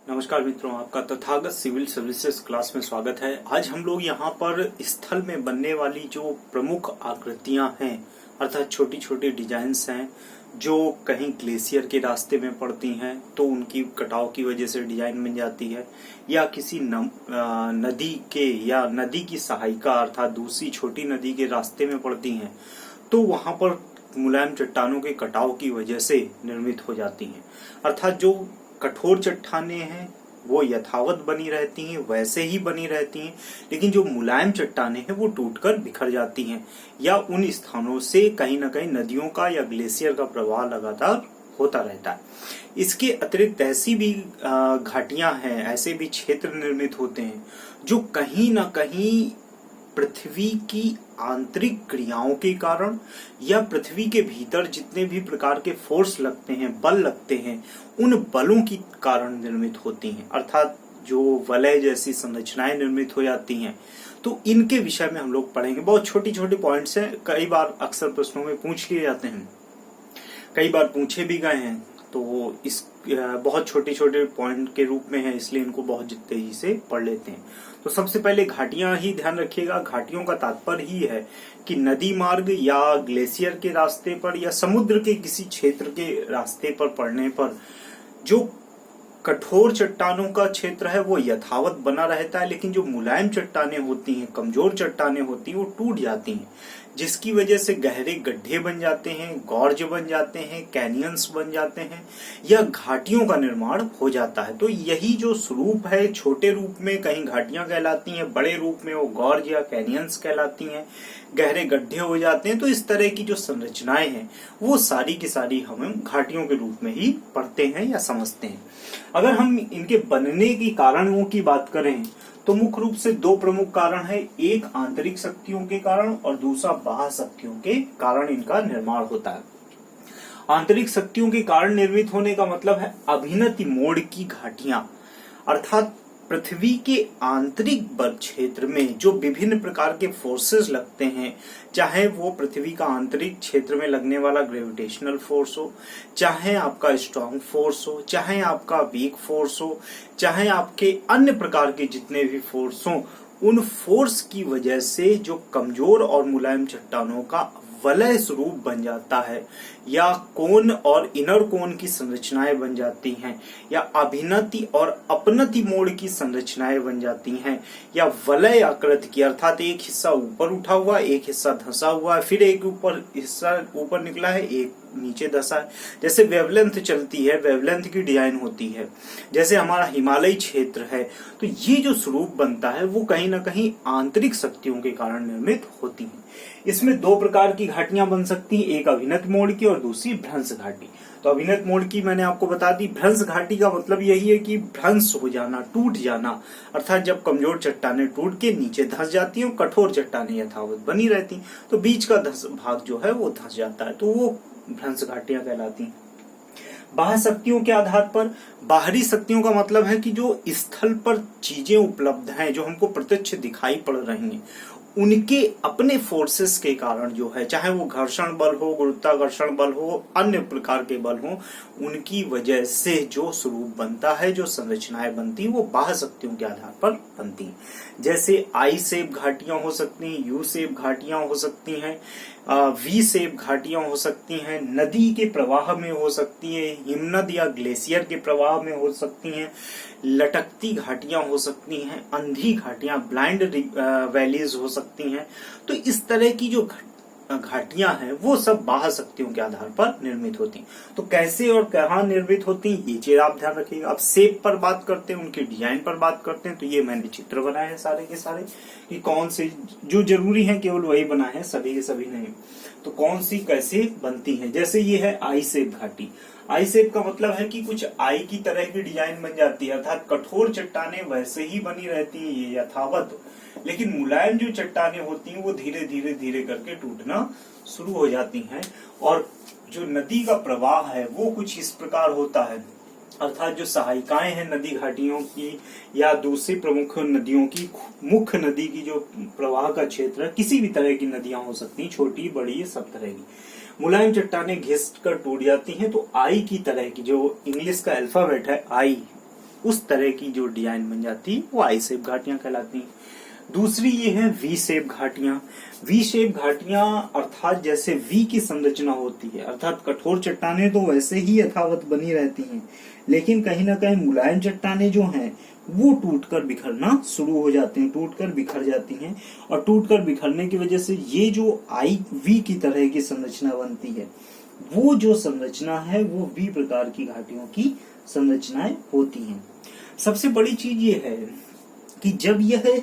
नमस्कार मित्रों, आपका तथागत सिविल सर्विसेज क्लास में स्वागत है। आज हम लोग यहाँ पर स्थल में बनने वाली जो प्रमुख आकृतियां हैं अर्थात छोटी छोटी डिजाइन्स हैं जो कहीं ग्लेशियर के रास्ते में पड़ती हैं तो उनकी कटाव की वजह से डिजाइन बन जाती है, या किसी नदी के या नदी की सहायिका अर्थात दूसरी छोटी नदी के रास्ते में पड़ती हैं तो वहां पर मुलायम चट्टानों के कटाव की वजह से निर्मित हो जाती हैं। अर्थात जो कठोर चट्टानें हैं वो यथावत बनी रहती हैं, वैसे ही बनी रहती हैं, लेकिन जो मुलायम चट्टानें हैं वो टूटकर बिखर जाती हैं या उन स्थानों से कहीं ना कहीं नदियों का या ग्लेशियर का प्रवाह लगातार होता रहता है। इसके अतिरिक्त ऐसी भी घाटियां हैं, ऐसे भी क्षेत्र निर्मित होते हैं जो कहीं ना कहीं पृथ्वी की आंतरिक क्रियाओं के कारण या पृथ्वी के भीतर जितने भी प्रकार के फोर्स लगते हैं, बल लगते हैं, उन बलों के कारण निर्मित होती हैं। अर्थात जो वलय जैसी संरचनाएं निर्मित हो जाती हैं तो इनके विषय में हम लोग पढ़ेंगे। बहुत छोटी छोटी पॉइंट्स हैं, कई बार अक्सर प्रश्नों में पूछ लिए जाते हैं, कई बार पूछे भी गए हैं, तो इस बहुत छोटे छोटे पॉइंट के रूप में है, इसलिए इनको बहुत तेजी से पढ़ लेते हैं। तो सबसे पहले घाटियां ही ध्यान रखिएगा। घाटियों का तात्पर्य ही है कि नदी मार्ग या ग्लेशियर के रास्ते पर या समुद्र के किसी क्षेत्र के रास्ते पर पड़ने पर जो कठोर चट्टानों का क्षेत्र है वो यथावत बना रहता है, लेकिन जो मुलायम चट्टानें होती हैं, कमजोर चट्टानें होती हैं, वो टूट जाती हैं, जिसकी वजह से गहरे गड्ढे बन जाते हैं, गॉर्ज बन जाते हैं, कैनियंस बन जाते हैं या घाटियों का निर्माण हो जाता है। तो यही जो स्वरूप है, छोटे रूप में कहीं घाटियां कहलाती हैं, बड़े रूप में वो गॉर्ज या कैनियंस कहलाती हैं, गहरे गड्ढे हो जाते हैं। तो इस तरह की जो संरचनाएं हैं वो सारी की सारी हम घाटियों के रूप में ही पढ़ते हैं या समझते हैं। अगर हम इनके बनने की कारणों की बात करें तो मुख्य रूप से दो प्रमुख कारण है, एक आंतरिक शक्तियों के कारण और दूसरा बाह्य शक्तियों के कारण इनका निर्माण होता है। आंतरिक शक्तियों के कारण निर्मित होने का मतलब है अभिनति मोड़ की घाटियां, अर्थात पृथ्वी के आंतरिक बल क्षेत्र में जो विभिन्न प्रकार के फोर्सेस लगते हैं, चाहे वो पृथ्वी का आंतरिक क्षेत्र में लगने वाला ग्रेविटेशनल फोर्स हो, चाहे आपका स्ट्रॉन्ग फोर्स हो, चाहे आपका वीक फोर्स हो, चाहे आपके अन्य प्रकार के जितने भी फोर्स हो, उन फोर्स की वजह से जो कमजोर और मुलायम चट्टानों का वलय स्वरूप बन जाता है या कोन और इनर कोन की संरचनाएं बन जाती हैं या अभिनति और अपनति मोड़ की संरचनाएं बन जाती हैं या वलय आकृति की, अर्थात एक हिस्सा ऊपर उठा हुआ, एक हिस्सा धंसा हुआ है, फिर एक हिस्सा ऊपर निकला है, एक नीचे धंसा है। जैसे वेवलेंथ चलती है, वेवलेंथ की डिजाइन होती है, जैसे हमारा हिमालयी क्षेत्र है, तो ये जो स्वरूप बनता है वो कहीं ना कहीं आंतरिक शक्तियों के कारण निर्मित होती है। इसमें दो प्रकार की घाटियां बन सकती हैं, एक अभिनत मोड़ की और दूसरी भ्रंश घाटी। तो अभिनत मोड़ की मैंने आपको बता दी। भ्रंश घाटी का मतलब यही है कि भ्रंश हो जाना, टूट जाना, अर्थात जब कमजोर चट्टानें टूट के नीचे धंस जाती हैं, कठोर चट्टानें यथावत बनी रहती हैं, तो बीच का भाग जो है वो धंस जाता है, तो वो भ्रंश घाटियां कहलाती हैं। बाह्य शक्तियों के आधार पर, बाहरी शक्तियों का मतलब है कि जो स्थल पर चीजें उपलब्ध हैं, जो हमको प्रत्यक्ष दिखाई पड़ रही हैं, उनके अपने फोर्सेस के कारण जो है, चाहे वो घर्षण बल हो, गुरुत्वाकर्षण बल हो, अन्य प्रकार के बल हो, उनकी वजह से जो स्वरूप बनता है, जो संरचनाएं बनती है, वो बाह्य शक्तियों के आधार पर बनती हैं। जैसे आई शेप घाटियां हो सकती हैं, यू शेप घाटियां हो सकती हैं, वी शेप घाटियां हो सकती हैं, नदी के प्रवाह में हो सकती हैं, हिमनद या ग्लेशियर के प्रवाह में हो सकती हैं, लटकती घाटियां हो सकती हैं, अंधी घाटियां, ब्लाइंड वैलीज हो सकती हैं। तो इस तरह की जो घाटियां हैं वो सब बाह्य शक्तियों के आधार पर निर्मित होती हैं। तो कैसे और कहाँ निर्मित होती हैं ये चीज आप ध्यान रखिएगा। अब शेप पर बात करते हैं, उनकी डिजाइन पर बात करते हैं, तो ये मैंने चित्र बनाए हैं सारे के सारे कि कौन से जो जरूरी है केवल वही बनाए हैं, सभी के सभी नहीं। तो कौन सी कैसे बनती है, जैसे ये है आई शेप घाटी। आई शेप का मतलब है कि कुछ आई की तरह की डिजाइन बन जाती है, अर्थात कठोर चट्टानें वैसे ही बनी रहती है ये यथावत, लेकिन मुलायम जो चट्टानें होती हैं वो धीरे धीरे धीरे करके टूटना शुरू हो जाती हैं। और जो नदी का प्रवाह है वो कुछ इस प्रकार होता है, अर्थात जो सहायिकाएं हैं नदी घाटियों की या दूसरी प्रमुख नदियों की, मुख्य नदी की जो प्रवाह का क्षेत्र है, किसी भी तरह की नदियां हो सकती हैं, छोटी बड़ी सब तरह की, मुलायम चट्टानें घिस कर टूट जाती हैं। तो आई की तरह की, जो इंग्लिश का अल्फाबेट है आई, उस तरह की जो डिजाइन बन जाती है वो आई शेप घाटियां कहलाती हैं। दूसरी ये है वी शेप घाटियां। वी शेप घाटियां अर्थात जैसे वी की संरचना होती है, अर्थात कठोर चट्टानें तो वैसे ही यथावत बनी रहती हैं, लेकिन कहीं ना कहीं मुलायम चट्टानें जो हैं वो टूटकर बिखरना शुरू हो जाती हैं, टूटकर बिखर जाती हैं, और टूटकर बिखरने की वजह से ये जो आई वी की तरह की संरचना बनती है, वो जो संरचना है वो वी प्रकार की घाटियों की संरचनाएं होती हैं। सबसे बड़ी चीज ये है कि जब यह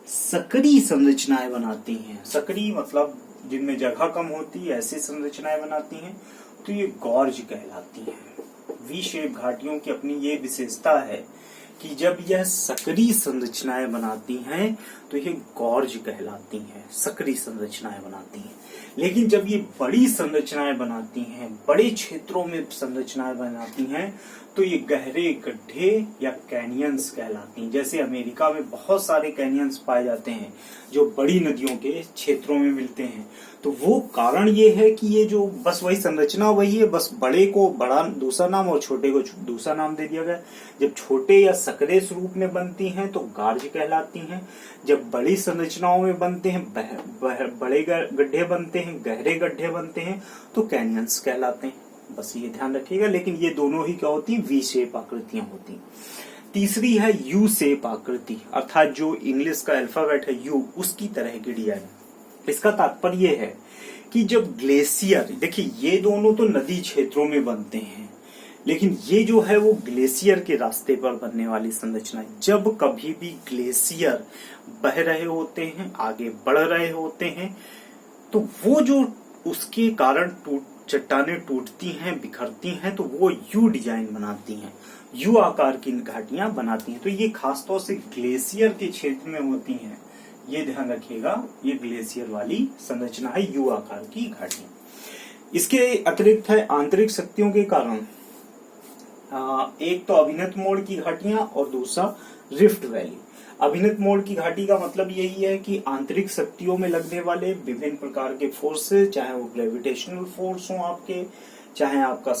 सकरी संरचनाएं बनाती हैं, सकरी मतलब जिनमें जगह कम होती है, ऐसी संरचनाएं बनाती हैं, तो ये गॉर्ज कहलाती हैं। वी शेप घाटियों की अपनी ये विशेषता है कि जब यह सकरी संरचनाएं बनाती हैं तो ये गॉर्ज कहलाती हैं, सकरी संरचनाएं बनाती हैं। लेकिन जब ये बड़ी संरचनाएं बनाती हैं, बड़े क्षेत्रों में संरचनाएं बनाती हैं, तो ये गहरे गड्ढे या कैनियंस कहलाती हैं। जैसे अमेरिका में बहुत सारे कैनियंस पाए जाते हैं जो बड़ी नदियों के क्षेत्रों में मिलते हैं, तो वो कारण ये है कि ये जो बस वही संरचना वही है, बस बड़े को बड़ा दूसरा नाम और छोटे को दूसरा नाम दे दिया गया। जब छोटे या सकरे स्वरूप में बनती हैं तो गार्ज कहलाती हैं। जब बड़ी संरचनाओं में बनते हैं, बड़े गड्ढे बनते हैं, गहरे गड्ढे बनते हैं, तो कैनियंस कहलाते हैं। बस ये ध्यान रखिएगा। लेकिन ये दोनों ही क्या होती हैं? वी शेप आकृतियां होती हैं। तीसरी है यू शेप आकृति, अर्थात जो इंग्लिश का अल्फाबेट है यू, उसकी तरह की डिजाइन। इसका तात्पर्य है कि जब ग्लेशियर, देखिए ये दोनों तो नदी क्षेत्रों में बनते हैं, लेकिन ये जो है वो ग्लेशियर के रास्ते पर बनने वाली संरचना है। जब कभी भी ग्लेशियर बह रहे होते हैं, आगे बढ़ रहे होते हैं, तो वो जो उसके कारण चट्टानें टूटती हैं, बिखरती हैं, तो वो यू डिजाइन बनाती हैं, यू आकार की घाटियां बनाती हैं। तो ये खासतौर से ग्लेशियर के क्षेत्र में होती हैं, ये ध्यान रखिएगा। ये ग्लेशियर वाली संरचना है यू आकार की घाटियां। इसके अतिरिक्त है आंतरिक शक्तियों के कारण, एक तो अभिन्नत मोड़ की घाटियां और दूसरा रिफ्ट वैली। अभिन्नत मोड़ की घाटी का मतलब यही है कि आंतरिक शक्तियों में लगने वाले विभिन्न प्रकार के फोर्सेस, चाहे वो ग्रेविटेशनल फोर्स हो आपके, चाहे आपका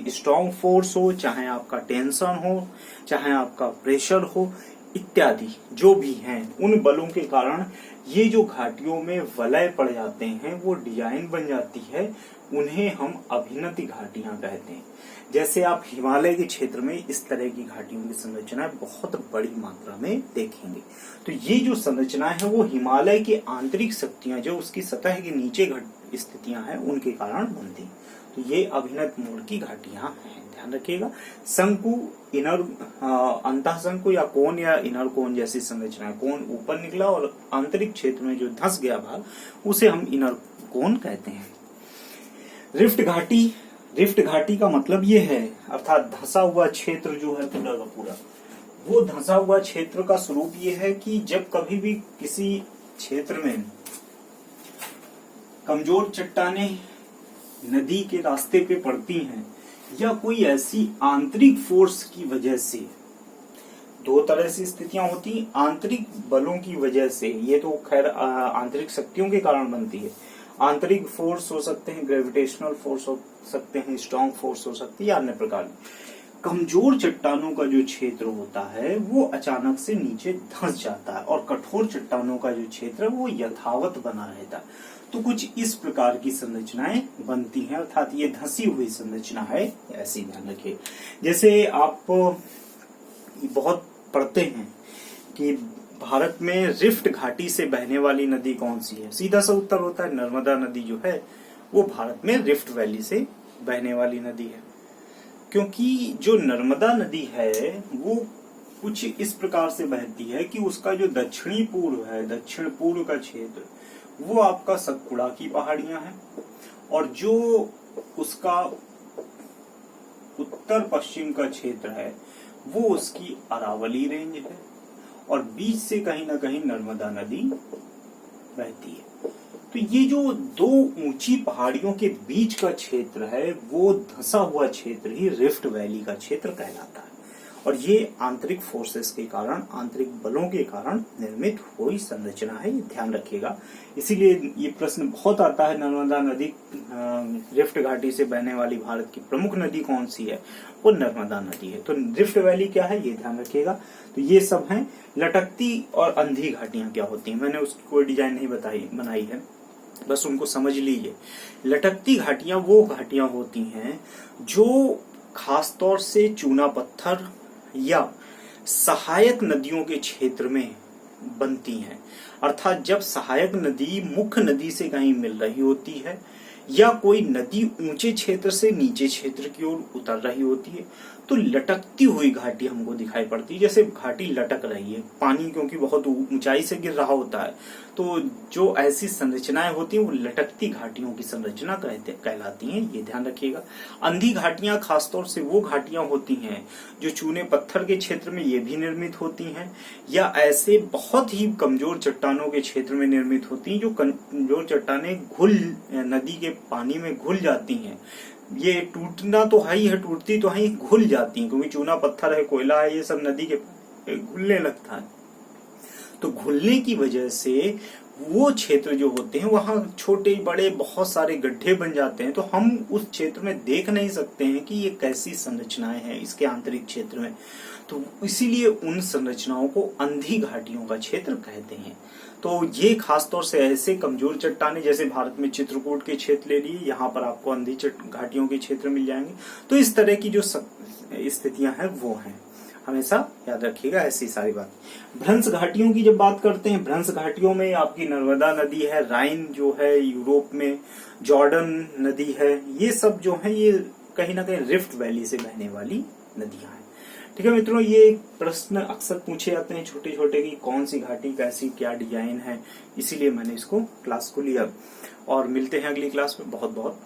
स्ट्रॉन्ग फोर्स हो, चाहे आपका टेंशन हो, चाहे आपका प्रेशर हो, इत्यादि जो भी हैं, उन बलों के कारण ये जो घाटियों में वलय पड़ जाते हैं, वो डिजाइन बन जाती है, उन्हें हम अभिन्नति घाटियां कहते हैं। जैसे आप हिमालय के क्षेत्र में इस तरह की घाटियों की संरचनाएं बहुत बड़ी मात्रा में देखेंगे। तो ये जो संरचनाएं है वो हिमालय की आंतरिक शक्तियां, जो उसकी सतह के नीचे स्थितियां हैं, उनके कारण बनती हैं। तो ये अभिन्नत मोड़ की घाटियां हैं, ध्यान रखिएगा। शंकु, इनर अंतः शंकु या कोन या इनर कोन जैसी संरचना, कोन ऊपर निकला और आंतरिक क्षेत्र में जो धंस गया भाग, उसे हम इनर कोन कहते हैं। रिफ्ट घाटी, रिफ्ट घाटी का मतलब ये है, अर्थात धंसा हुआ क्षेत्र जो है पूरा का पूरा, वो धंसा हुआ क्षेत्र का स्वरूप ये है कि जब कभी भी किसी क्षेत्र में कमजोर चट्टानें नदी के रास्ते पे पड़ती हैं, या कोई ऐसी आंतरिक फोर्स की वजह से, दो तरह से स्थितियां होती हैं। आंतरिक बलों की वजह से, ये तो खैर आंतरिक शक्तियों के कारण बनती है। आंतरिक फोर्स हो सकते हैं, ग्रेविटेशनल फोर्स हो सकते हैं, स्ट्रॉन्ग फोर्स हो सकती है, अन्य प्रकार। कमजोर चट्टानों का जो क्षेत्र होता है वो अचानक से नीचे धंस जाता है, और कठोर चट्टानों का जो क्षेत्र है वो यथावत बना रहता है। तो कुछ इस प्रकार की संरचनाएं बनती हैं, अर्थात ये धंसी हुई संरचना है, ऐसी ध्यान रखिए। जैसे आप बहुत पढ़ते हैं कि भारत में रिफ्ट घाटी से बहने वाली नदी कौन सी है, सीधा सा उत्तर होता है नर्मदा नदी जो है वो भारत में रिफ्ट वैली से बहने वाली नदी है। क्योंकि जो नर्मदा नदी है वो कुछ इस प्रकार से बहती है कि उसका जो दक्षिणी पूर्व है, दक्षिण पूर्व का क्षेत्र, वो आपका सतपुड़ा की पहाड़ियां हैं, और जो उसका उत्तर पश्चिम का क्षेत्र है वो उसकी अरावली रेंज है, और बीच से कहीं ना कहीं नर्मदा नदी बहती है। तो ये जो दो ऊंची पहाड़ियों के बीच का क्षेत्र है वो धंसा हुआ क्षेत्र ही रिफ्ट वैली का क्षेत्र कहलाता है। और ये आंतरिक फोर्सेस के कारण, आंतरिक बलों के कारण निर्मित हुई संरचना है, ये ध्यान रखिएगा। इसीलिए ये प्रश्न बहुत आता है, नर्मदा नदी रिफ्ट घाटी से बहने वाली भारत की प्रमुख नदी कौन सी है? वो नर्मदा नदी है। तो रिफ्ट वैली क्या है, ये ध्यान रखिएगा। तो ये सब हैं। लटकती और अंधी घाटियां क्या होती हैं, मैंने उसकी कोई डिजाइन नहीं बनाई है, बस उनको समझ लीजिए। लटकती घाटियां वो घाटियां होती हैं जो खासतौर से चूना पत्थर या सहायक नदियों के क्षेत्र में बनती हैं। अर्थात जब सहायक नदी मुख्य नदी से कहीं मिल रही होती है या कोई नदी ऊंचे क्षेत्र से नीचे क्षेत्र की ओर उतर रही होती है, तो लटकती हुई घाटी हमको दिखाई पड़ती है। जैसे घाटी लटक रही है, पानी क्योंकि बहुत ऊंचाई से गिर रहा होता है, तो जो ऐसी संरचनाएं होती हैं वो लटकती घाटियों की संरचना कहलाती हैं, ये ध्यान रखिएगा। अंधी घाटियां खासतौर से वो घाटियां होती हैं जो चूने पत्थर के क्षेत्र में ये भी निर्मित होती हैं या ऐसे बहुत ही कमजोर चट्टानों के क्षेत्र में निर्मित होती हैं जो कमजोर चट्टानें नदी के पानी में घुल जाती हैं। ये टूटना तो है ही है, टूटती तो है ही, घुल जाती हैं क्योंकि चूना पत्थर है, कोयला है, ये सब नदी के घुलने लगता है। तो घुलने की वजह से वो क्षेत्र जो होते हैं वहां छोटे बड़े बहुत सारे गड्ढे बन जाते हैं, तो हम उस क्षेत्र में देख नहीं सकते हैं कि ये कैसी संरचनाएं हैं इसके आंतरिक क्षेत्र में। तो इसीलिए उन संरचनाओं को अंधी घाटियों का क्षेत्र कहते हैं। तो ये खासतौर से ऐसे कमजोर चट्टाने, जैसे भारत में चित्रकूट के क्षेत्र ले लिए, यहाँ पर आपको अंधी घाटियों के क्षेत्र मिल जाएंगे। तो इस तरह की जो स्थितियां हैं वो हैं, हमेशा याद रखिएगा ऐसी सारी बात। भ्रंश घाटियों की जब बात करते हैं, भ्रंश घाटियों में आपकी नर्मदा नदी है, राइन जो है यूरोप में, जॉर्डन नदी है, ये सब जो है ये कहीं ना कहीं रिफ्ट वैली से बहने वाली नदियां हैं। ठीक है मित्रों, ये प्रश्न अक्सर पूछे जाते हैं छोटे छोटे की कौन सी घाटी कैसी क्या डिजाइन है, इसीलिए मैंने इसको क्लास को लिया। और मिलते हैं अगली क्लास में। बहुत बहुत